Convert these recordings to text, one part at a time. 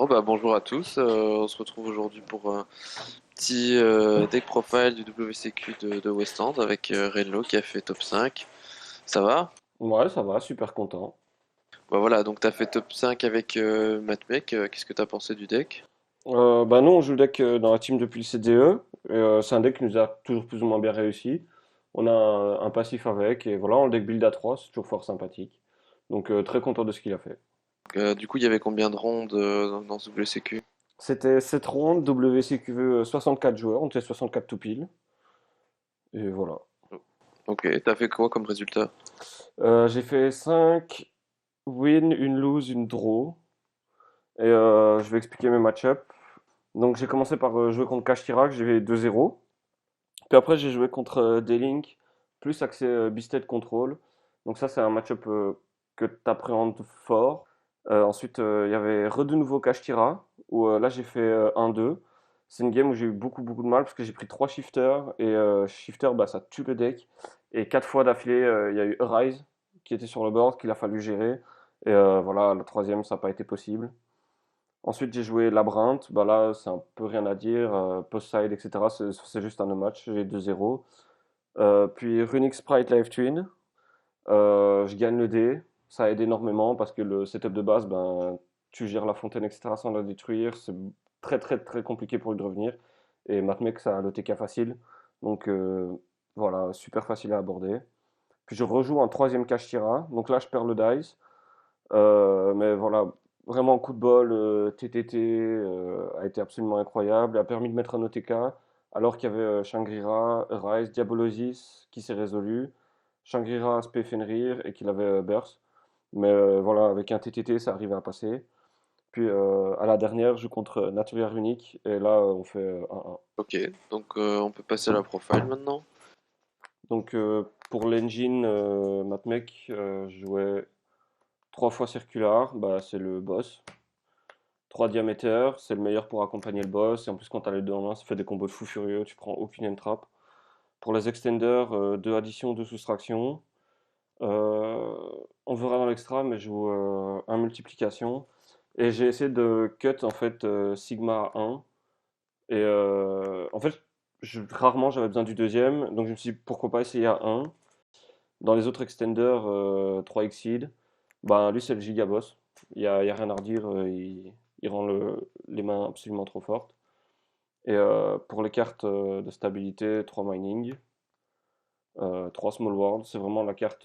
Oh bah bonjour à tous, on se retrouve aujourd'hui pour un petit deck profile du WCQ de West End avec Renlo qui a fait top 5. Ça va? Ouais, ça va, super content. Bah voilà, donc t'as fait top 5 avec Matmec, qu'est-ce que t'as pensé du deck? Bah nous, on joue le deck dans la team depuis le CDE. C'est un deck qui nous a toujours plus ou moins bien réussi. On a un passif avec, et voilà, on le deck build à 3, c'est toujours fort sympathique. Donc très content de ce qu'il a fait. Du coup il y avait combien de rondes dans ce WCQ? C'était cette ronde, WCQV 64 joueurs, on était 64 tout pile. Et voilà. Ok, t'as fait quoi comme résultat? J'ai fait 5 wins, une lose, une draw. Et je vais expliquer mes match-ups. Donc j'ai commencé par jouer contre Cash Chirac, j'ai fait 2-0. Puis après, j'ai joué contre D-Link, plus accès Bisted Control. Donc ça, c'est un match-up que tu appréhendes fort. Ensuite, il y avait de nouveau Kashtira, où là, j'ai fait 1-2. C'est une game où j'ai eu beaucoup de mal parce que j'ai pris 3 shifters. Et shifter, bah, ça tue le deck. Et 4 fois d'affilée, il y a eu Arise qui était sur le board, qu'il a fallu gérer. Et voilà, la troisième, ça n'a pas été possible. Ensuite, j'ai joué Labyrinthe. Bah là, c'est un peu rien à dire. Post-side, etc. C'est juste un no match. J'ai 2-0. Puis Runic Sprite Live Twin. Je gagne le dé. Ça aide énormément parce que le setup de base, ben, tu gères la fontaine, etc. sans la détruire. C'est très compliqué pour lui de revenir. Et Matmec, ça a le TK facile. Donc voilà, super facile à aborder. Puis je rejoue un troisième Kashtira. Donc là, je perds le dice. Mais voilà, vraiment coup de bol, TTT a été absolument incroyable, a permis de mettre un OTK, alors qu'il y avait Shangri-La, Rise, Diabolosis qui s'est résolu, Shangri-La, Spé Fenrir et qu'il avait Burst. Mais voilà, avec un TTT, ça arrivait à passer. Puis à la dernière, je joue contre Naturia Runic et là, on fait 1-1. Ok, donc on peut passer à la profile maintenant. Donc pour l'engine, Matmec, je jouais 3 fois Circular, bah, c'est le boss. 3 diamètres, c'est le meilleur pour accompagner le boss. Et en plus, quand tu as les deux en main, ça fait des combos de fou furieux. Tu prends aucune entrap. Pour les extenders, 2 additions, 2 soustractions. Euh, on verra dans l'extra, mais je joue 1 multiplication. Et j'ai essayé de cut en fait Sigma à 1. Et en fait, rarement j'avais besoin du deuxième. Donc je me suis dit pourquoi pas essayer à 1. Dans les autres extenders, 3 Exceed, bah, lui c'est le giga boss. Il y a rien à redire. Il rend les mains absolument trop fortes. Et pour les cartes de stabilité, 3 mining, 3 small world, c'est vraiment la carte.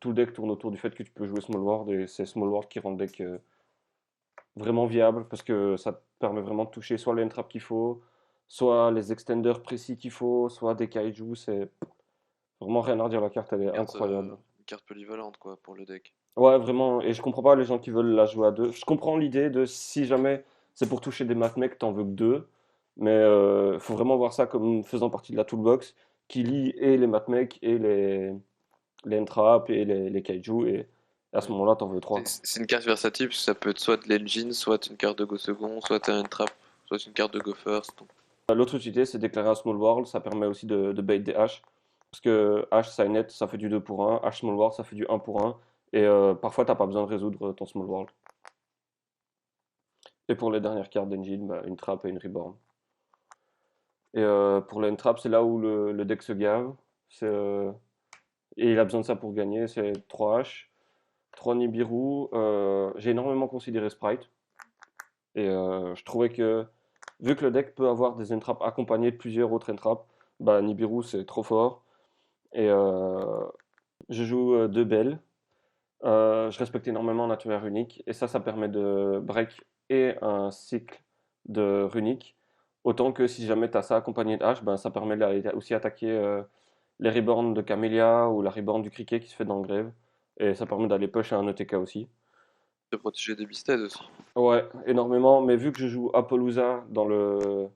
Tout le deck tourne autour du fait que tu peux jouer small world et c'est small world qui rend le deck vraiment viable parce que ça te permet vraiment de toucher soit les entraps qu'il faut, soit les extenders précis qu'il faut, soit des kaiju. C'est vraiment rien à dire, la carte elle est incroyable. Une carte polyvalente quoi pour le deck. Ouais, vraiment, et je comprends pas les gens qui veulent la jouer à deux. Je comprends l'idée de si jamais c'est pour toucher des matchmaks, t'en veux que deux, mais faut vraiment voir ça comme faisant partie de la toolbox qui lie et les matchmaks et les entraps et les kaiju, et à ce Ouais. moment-là, t'en veux trois. C'est une carte versatile parce que ça peut être soit de l'engine, soit une carte de Go second, soit un trap, soit une carte de Go first. L'autre utilité, c'est déclarer un small world, ça permet aussi de bait des haches, parce que hache Signet, ça fait du 2 pour un, hache small world, ça fait du un pour un, et parfois t'as pas besoin de résoudre ton small world. Et pour les dernières cartes d'engine, bah, une trap et une reborn. Et pour l'entrap, c'est là où le deck se gave. C'est, et il a besoin de ça pour gagner. C'est 3 H, 3 Nibiru. J'ai énormément considéré Sprite. Et je trouvais que, vu que le deck peut avoir des entraps accompagnés de plusieurs autres entraps, bah, Nibiru c'est trop fort. Et je joue 2 belles. Je respecte énormément Nature Runique. Et ça permet de break et un cycle de Runique. Autant que si jamais tu as ça accompagné de H, ben, ça permet d'aller aussi attaquer les reborns de Camélia ou la reborn du criquet qui se fait dans le grève. Et ça permet d'aller push à un ETK aussi. De protéger des Beasted aussi. Ouais, énormément. Mais vu que je joue Apollousa dans le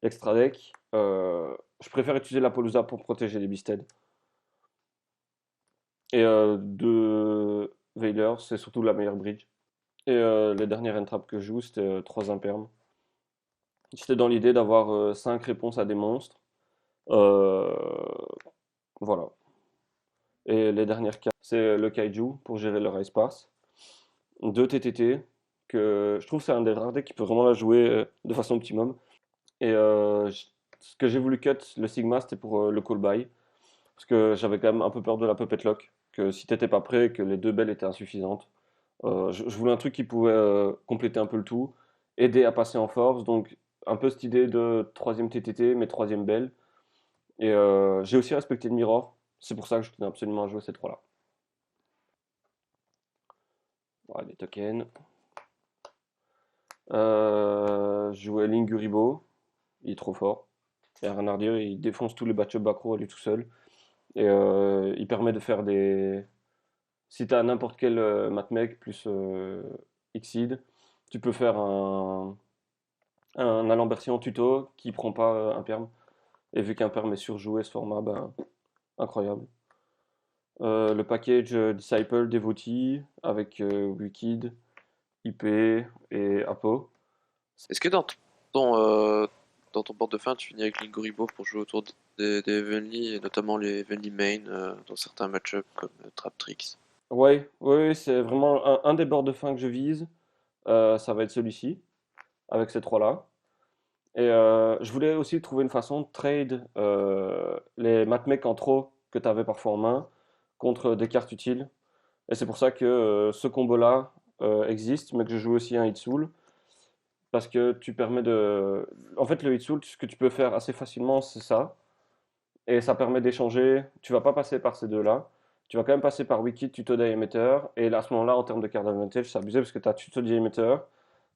l'extra deck, je préfère utiliser l'Apollousa pour protéger les Beasted. Et de Veiler, c'est surtout la meilleure bridge. Et les dernières entraps que je joue, c'était 3 impermes. J'étais dans l'idée d'avoir 5 réponses à des monstres. Euh, voilà. Et les dernières cartes, c'est le Kaiju pour gérer leur espace. 2 TTT que je trouve que c'est un des rares decks qui peut vraiment la jouer de façon optimum. Et ce que j'ai voulu cut, le Sigma, c'était pour le call buy. Parce que j'avais quand même un peu peur de la Puppet Lock. Que si t'étais pas prêt, que les deux belles étaient insuffisantes. Je voulais un truc qui pouvait compléter un peu le tout, aider à passer en force. Donc un peu cette idée de troisième TTT, mais troisième belle. Et j'ai aussi respecté le Mirror. C'est pour ça que je tenais absolument à jouer ces trois-là. Voilà, les tokens. Je jouais Linguribo. Il est trop fort. Il n'y a rien à redire. Il défonce tous les match-up backrow à lui tout seul. Et il permet de faire des. Si tu as n'importe quel matmeg plus Xyz, tu peux faire un Alambertian tuto qui prend pas un perm. Et vu qu'un perm est surjoué ce format, ben, incroyable. Le package Disciple Devotee avec Wicked, IP et Apo. Est-ce que dans ton board de fin, tu finis avec Linguribo pour jouer autour des Evenly, et notamment les Evenly main dans certains match-ups comme Trap Tricks? Ouais, ouais, c'est vraiment un des boards de fin que je vise. Ça va être celui-ci, avec ces trois-là. Et je voulais aussi trouver une façon de trade les matmecs en trop que tu avais parfois en main contre des cartes utiles. Et c'est pour ça que ce combo-là existe, mais que je joue aussi un Hitsoul. Parce que tu permets de. En fait, le Hitsoul, ce que tu peux faire assez facilement, c'est ça. Et ça permet d'échanger. Tu vas pas passer par ces deux-là. Tu vas quand même passer par Wiki, Tuto Diameter. Et là, à ce moment-là, en termes de card advantage, c'est abusé parce que tu as Tuto Diameter.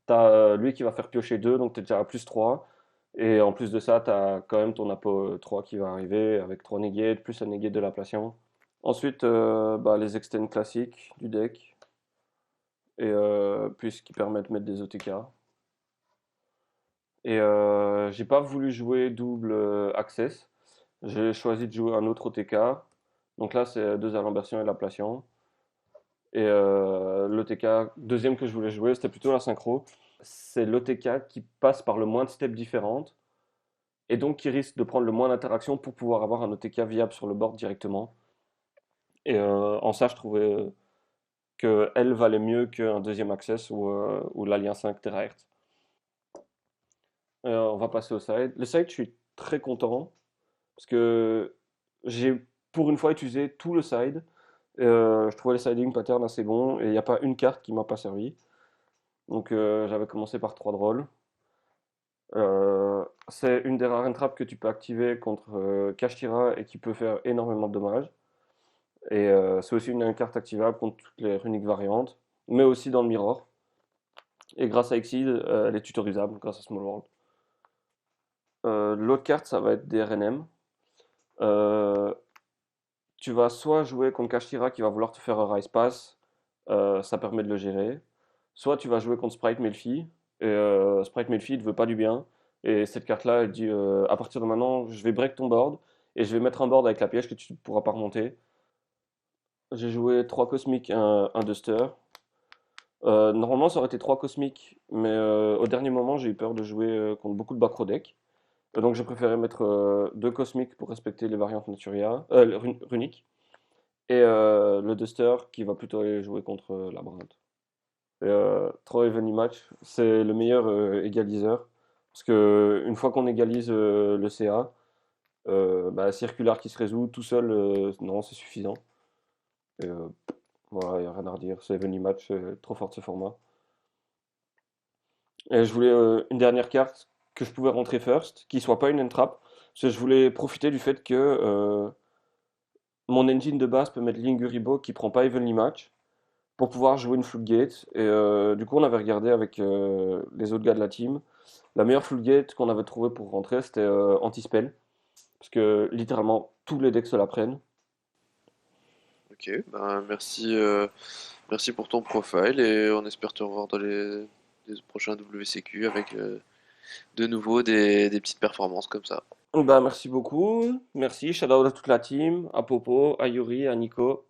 Tu as lui qui va faire piocher 2, donc tu es déjà à plus 3. Et en plus de ça, tu as quand même ton Apo 3 qui va arriver avec 3 negates, plus un negate de l'ablation. Ensuite, bah, les extends classiques du deck. Et puis ce qui permet de mettre des OTK. Et j'ai pas voulu jouer double access. J'ai choisi de jouer un autre OTK. Donc là, c'est deux alambertions et l'ablation. Et l'OTK deuxième que je voulais jouer, c'était plutôt la synchro. C'est l'OTK qui passe par le moins de steps différentes et donc qui risque de prendre le moins d'interactions pour pouvoir avoir un OTK viable sur le board directement. Et en ça, je trouvais qu'elle valait mieux qu'un deuxième access ou l'Alliance 5 THz. On va passer au side. Le side, je suis très content parce que j'ai pour une fois utilisé tout le side. Je trouvais les siding patterns assez bons et il n'y a pas une carte qui m'a pas servi. Donc j'avais commencé par 3 drôles. C'est une des rares entraps que tu peux activer contre Kashtira et qui peut faire énormément de dommages. Et c'est aussi une carte activable contre toutes les runiques variantes, mais aussi dans le mirror. Et grâce à Exceed, elle est tutorisable grâce à Small World. L'autre carte, ça va être des RNM. Euh, Tu vas soit jouer contre Kashtira qui va vouloir te faire un Rise Pass, ça permet de le gérer. Soit tu vas jouer contre Sprite Melfi, et Sprite Melfi ne veut pas du bien. Et cette carte-là, elle dit à partir de maintenant, je vais break ton board, et je vais mettre un board avec la piège que tu ne pourras pas remonter. J'ai joué 3 cosmiques, un Duster. Normalement, ça aurait été 3 cosmiques, mais au dernier moment, j'ai eu peur de jouer contre beaucoup de backrow deck. Donc j'ai préféré mettre 2 cosmiques pour respecter les variantes Naturia, runiques. Et le Duster qui va plutôt aller jouer contre Labyrinthe. Et, Troy Heavenly Match, c'est le meilleur égaliseur. Parce que une fois qu'on égalise le CA, bah, Circular qui se résout tout seul, non, c'est suffisant. Et, voilà, il n'y a rien à redire. C'est Heavenly Match, c'est trop fort de ce format. Et je voulais une dernière carte que je pouvais rentrer first, qui soit pas une entrap. Parce que je voulais profiter du fait que mon engine de base peut mettre Linguribo qui prend pas Evenly Match pour pouvoir jouer une Floodgate. Et du coup, on avait regardé avec les autres gars de la team. La meilleure Floodgate qu'on avait trouvé pour rentrer, c'était Anti-Spell. Parce que littéralement, tous les decks se la prennent. Ok, ben merci pour ton profile et on espère te revoir dans les prochains WCQ avec de nouveau des petites performances comme ça. Bah, merci beaucoup. Merci. Shout out à toute la team, à Popo, à Yuri, à Nico.